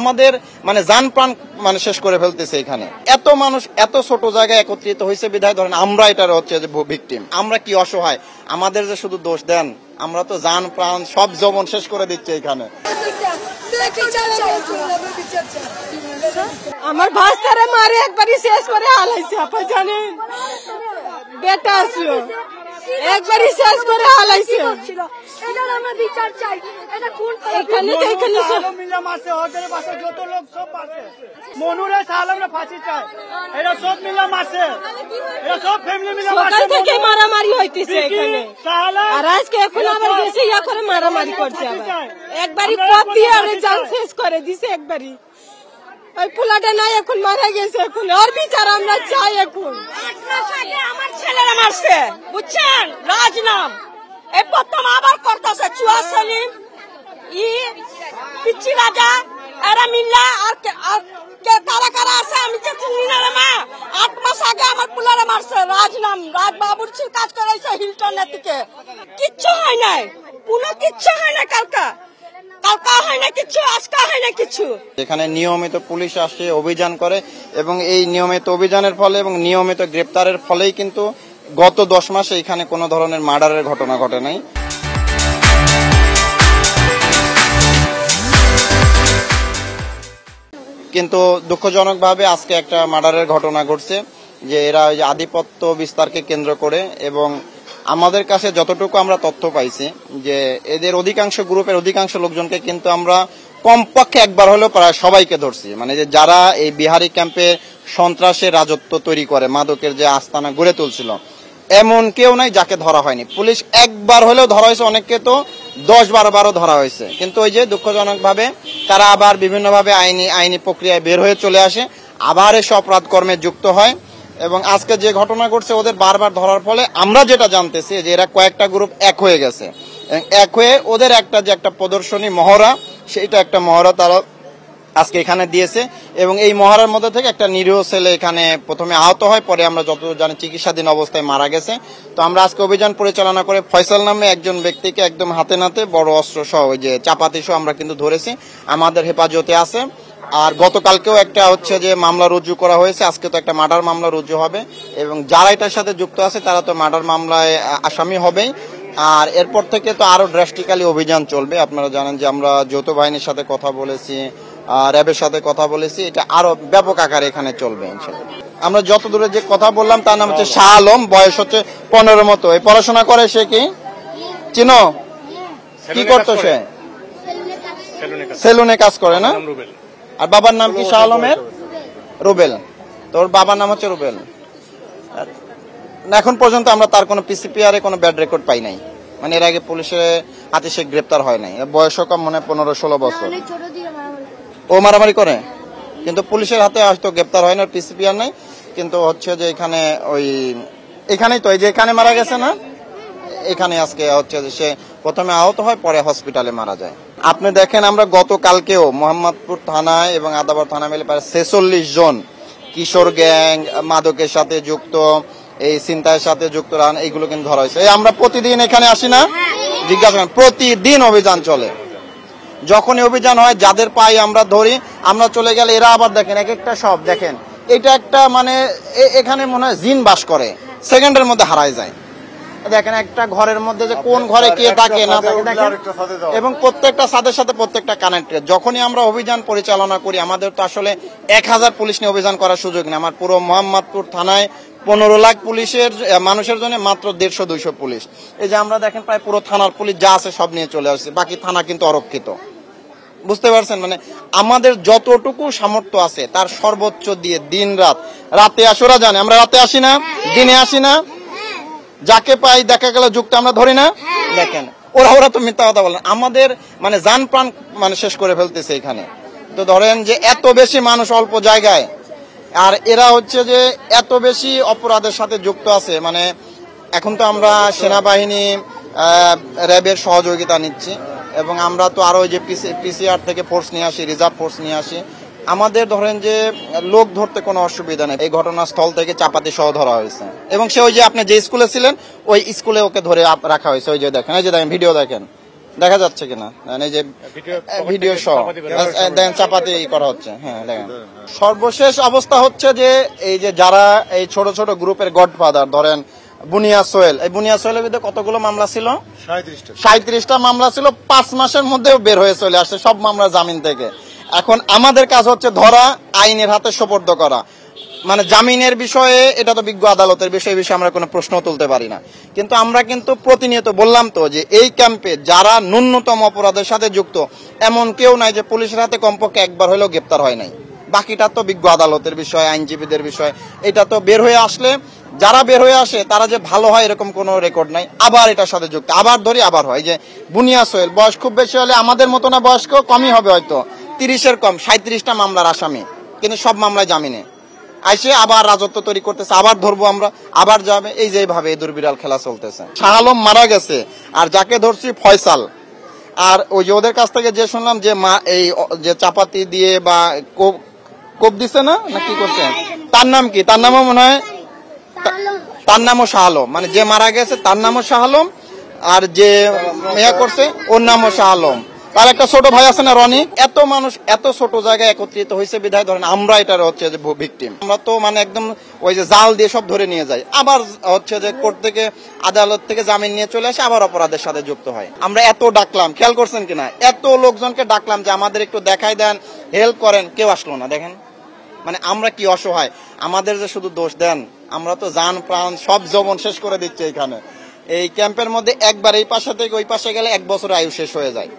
আমাদের মানে জান প্রাণ মানে শেষ করে ফেলতেছে এখানে। এত মানুষ এত ছোট জায়গায় একত্রিত হয়েছে বিধায় ধরেন আমরা এটার হচ্ছে যে ভিকটিম। আমরা কি অসহায়, আমাদের যে শুধু দোষ দেন, আমরা তো জান প্রাণ সব যৌবন শেষ করে দিচ্ছে এখানে। আমার ভাস্তারে মারে একবারই শেষ করে হালাইছে, আপনি জানেন বেটা আসলো একবারই শেষ করে হালাইছে। সকাল থেকে মারামারি হইতেছে এখানে, আর আজকে এখন আবার গেছে ইয়া করে মারামারি করছে। আবার একবারই পথ দিয়ে জান শেষ করে দিছে একবারই। ওই পোলাটা নাই এখন মারা গেছে, এখন ওর বিচার আমরা চাই। এখন 8 মাস আগে আমার ছেলেরা মারছে বুঝছেন, রাজ নাম এই প্রথম আবার করতেছে চুয়া সেলিম পিচ্ছি রাজা এরা মিল্লা আর কারা কারা আছে আমি তো চিনি না রে মা। 8 মাস আগে আমার পোলারা মারছে রাজ নাম, রাজ বাবুর্চির কাজ করাইছে হিলটনের থেকে। কিচ্ছু হয় নাই, কোনো কিচ্ছু হয় না, কালকা হয় না কিছু, আজকা হয় না কিছু। এখানে নিয়মিত পুলিশ আসে, অভিযান করে এবং এই নিয়মিত অভিযানের ফলে এবং নিয়মিত গ্রেপ্তারের ফলেই কিন্তু গত 10 মাসে এখানে কোনো ধরনের মার্ডারের ঘটনা ঘটে নাই। কিন্তু দুঃখজনকভাবে আজকে একটা মার্ডারের ঘটনা ঘটছে, যে এরা ওই যে আধিপত্য বিস্তারকে কেন্দ্র করে, এবং আমাদের কাছে যতটুকু আমরা তথ্য পাইছি যে এদের অধিকাংশ গ্রুপের অধিকাংশ লোকজনকে কিন্তু আমরা কমপক্ষে একবার হলেও প্রায় সবাইকে ধরছি। মানে যে যারা এই বিহারি ক্যাম্পে সন্ত্রাসের রাজত্ব তৈরি করে, মাদকের যে আস্তানা গড়ে তুলছিল, এমন কেউ নাই যাকে ধরা হয়নি। পুলিশ একবার হলেও ধরা হয়েছে, অনেককে তো 10-12 বারও ধরা হয়েছে। কিন্তু ওই যে দুঃখজনকভাবে তারা আবার বিভিন্নভাবে আইনি প্রক্রিয়ায় বের হয়ে চলে আসে, আবার এসব অপরাধ কর্মে যুক্ত হয়। এবং আজকে যে ঘটনা ঘটছে ওদের বারবার ধরার ফলে আমরা যেটা জানতেছি যে এরা কয়েকটা গ্রুপ এক হয়ে গেছে, এক হয়ে ওদের একটা যে একটা প্রদর্শনী মহড়া, সেইটা একটা মহড়া তারা আজকে এখানে দিয়েছে। এবং এই মহড়ার মধ্যে থেকে একটা নিরীহ ছেলে এখানে প্রথমে আহত হয়, পরে আমরা যতদূর জানি চিকিৎসাধীন অবস্থায় মারা গেছে। তো আমরা আজকে অভিযান পরিচালনা করে ফয়সাল নামে একজন ব্যক্তিকে একদম হাতে নাতে বড় অস্ত্র সহ ওই যে চাপাতি সহ আমরা কিন্তু ধরেছি, আমাদের হেফাজতে আছে। আর গতকালকেও একটা হচ্ছে যে মামলা রুজু করা হয়েছে, আজকে তো একটা মার্ডার মামলা রুজু হবে, এবং যারা এটার সাথে যুক্ত আছে তারা তো মার্ডার মামলায় আসামি হবেই। আর এরপর থেকে তো আরো ড্রাস্টিক্যালি অভিযান চলবে। আপনারা জানেন যে আমরা যৌথ বাহিনীর সাথে কথা বলেছি, র্যাবের সাথে কথা বলেছি, এটা আরো ব্যাপক আকারে এখানে চলবে ইনশাআল্লাহ। আমরা যত দূরে যে কথা বললাম তার নাম হচ্ছে শাহ আলম, বয়স হচ্ছে 15 মতো। এই পড়াশোনা করে সে, কি চিনো, কি করতো সে? সেলুনে কাজ করে না? আর বাবার নাম কি শাহ আলমের? রুবেল। তোর বাবার নাম হচ্ছে রুবেল। এখন পর্যন্ত আমরা তার কোনো পিসিপিআরে কোনো ব্যাড রেকর্ড পাই নাই, মানে এর আগে পুলিশের হাতে সে গ্রেপ্তার হয় নাই। বয়সও কম, মনে 15-16 বছর। ও মারামারি করে, কিন্তু পুলিশের হাতে হয়তো গ্রেপ্তার হয় না, পিসিপিআর নাই। কিন্তু হচ্ছে যে এখানে ওই এখানেই তো এই যে এখানে মারা গেছে না, এখানে আজকে হচ্ছে যে সে প্রথমে আহত হয়, পরে হসপিটালে মারা যায়। আপনি দেখেন আমরা গতকালকেও মোহাম্মদপুর থানায় এবং আদাবর থানা মিলে প্রায় 46 জন কিশোর গ্যাং, মাদকের সাথে যুক্ত, এই ছিনতাইয়ের সাথে যুক্ত এইগুলো কিন্তু ধরা হয়েছে। এই আমরা প্রতিদিন এখানে আসি না, জিজ্ঞাসা করেন, প্রতিদিন অভিযান চলে। যখনই অভিযান হয় যাদের পাই আমরা ধরি, আমরা চলে গেলে এরা আবার দেখেন এক একটা সব দেখেন, এটা একটা মানে এখানে মনে হয় জিন বাস করে, সেকেন্ডের মধ্যে হারায় যায়। দেখেন একটা ঘরের মধ্যে যে কোন ঘরে কে থাকে না থাকে দেখেন, এবং প্রত্যেকটা ছাদের সাথে প্রত্যেকটা কানেক্টেড। যখনই আমরা অভিযান পরিচালনা করি, আমাদের তো আসলে 1000 পুলিশ নিয়ে অভিযান করার সুযোগ নেই। আমার পুরো মোহাম্মদপুর থানায় 15 লাখ পুলিশের মানুষের জন্য মাত্র 150-200 পুলিশ। এই যে আমরা দেখেন প্রায় পুরো থানার পুলিশ যা আছে সব নিয়ে চলে আসছে, বাকি থানা কিন্তু অরক্ষিত। বুঝতে পারছেন, মানে আমাদের যতটুকু সামর্থ্য আছে তার সর্বোচ্চ দিয়ে দিন রাত, রাতে আসোরা জানে আমরা রাতে আসি না, দিনে আসি না, যাকে পাই দেখা গেল যুক্ত আমরা ধরি না। দেখেন ওরা তো মিথ্যা কথা বলেন, আমাদের মানে জান প্রাণ মানে শেষ করে ফেলতেছে এখানে। তো ধরেন যে এত বেশি মানুষ অল্প জায়গায়, আর এরা হচ্ছে যে এত বেশি অপরাধের সাথে যুক্ত আছে। মানে এখন তো আমরা সেনাবাহিনী, র্যাবের সহযোগিতা নিচ্ছি, এবং আমরা তো আরো ওই যে পিসিআর থেকে ফোর্স নিয়ে আসি, রিজার্ভ ফোর্স নিয়ে আসি। আমাদের ধরেন যে লোক ধরতে কোনো অসুবিধা নেই। এই ঘটনাস্থল থেকে চাপাতি সহ ধরা হয়েছে, এবং সে ওই যে আপনি যে স্কুলে ছিলেন ওই স্কুলে ওকে ধরে রাখা হয়েছে। ওই যে দেখেন, এই যে দেখেন ভিডিও দেখেন, দেখা যাচ্ছে কিনা এই যে ভিডিও সহ দেখেন চাপাতি করা হচ্ছে। হ্যাঁ দেখেন সর্বশেষ অবস্থা হচ্ছে যে এই যে যারা এই ছোট ছোট গ্রুপের গডফাদার ধরেন বুনিয়া সোহেল, এই বুনিয়া সোহেলের বিরুদ্ধে কতগুলো মামলা ছিল? 37টা মামলা ছিল। 5 মাসের মধ্যেও বের হয়ে চলে আসছে সব মামলা জামিন থেকে। এখন আমাদের কাজ হচ্ছে ধরা, আইনের হাতে সোপর্দ করা। মানে জামিনের বিষয়ে এটা তো বিজ্ঞ আদালতের বিষয়, বিষয়ে আমরা কোনো প্রশ্ন তুলতে পারি না। কিন্তু আমরা কিন্তু প্রতিনিয়ত বললাম তো যে এই ক্যাম্পে যারা ন্যূনতম অপরাধের সাথে যুক্ত এমন কেউ নাই যে পুলিশের হাতে কমপক্ষে একবার হলেও গ্রেপ্তার হয় নাই। বাকিটা তো বিজ্ঞ আদালতের বিষয়, আইনজীবীদের বিষয়। এটা তো বের হয়ে আসলে যারা বের হয়ে আসে তারা যে ভালো হয় এরকম কোনো রেকর্ড নাই। আবার এটার সাথে যুক্ত, আবার ধরি আবার হয়। যে বুনিয়া সোহেল বয়স খুব বেশি হলে আমাদের মতো না, বয়স্ক কমই হবে হয়তো 30-এর কম, 37টা মামলার আসামি, কিন্তু সব মামলায় জামিনে আইসে আবার রাজত্ব তৈরি করতেছে। আবার ধরবো আমরা, আবার যাবে, এই যে এইভাবে এই দুর্বিরাল খেলা চলতেছে। শাহ আলম মারা গেছে, আর যাকে ধরছি ফয়সাল। আর ওই যে ওদের কাছ থেকে যে শুনলাম যে এই যে চাপাতি দিয়ে বা কোপ দিছে না কি করছে, তার নাম কি? তার নামও মনে হয়, তার নামও শাহ আলম। মানে যে মারা গেছে তার নামও শাহ আলম, আর যে মেয়া করছে ওর নামও শাহ আলম। তার একটা ছোট ভাই আছে না রনি। এত মানুষ এত ছোট জায়গায় একত্রিত হয়েছে বিধায় ধরেন আমরা এটার হচ্ছে যে ভিকটিম। আমরা তো মানে একদম ওই যে জাল দিয়ে সব ধরে নিয়ে যাই, আবার হচ্ছে যে কোর্ট থেকে আদালত থেকে জামিন নিয়ে চলে আসে, আবার অপরাধের সাথে যুক্ত হয়। আমরা এত ডাকলাম, খেয়াল করছেন কিনা, এত লোকজনকে ডাকলাম যে আমাদের একটু দেখাই দেন, হেল্প করেন, কেউ আসলো না। দেখেন মানে আমরা কি অসহায়, আমাদের যে শুধু দোষ দেন। আমরা তো জান প্রাণ সব যৌবন শেষ করে দিচ্ছি এখানে। এই ক্যাম্পের মধ্যে একবার এই পাশে থেকে ওই পাশে গেলে 1 বছর আয়ু শেষ হয়ে যায়।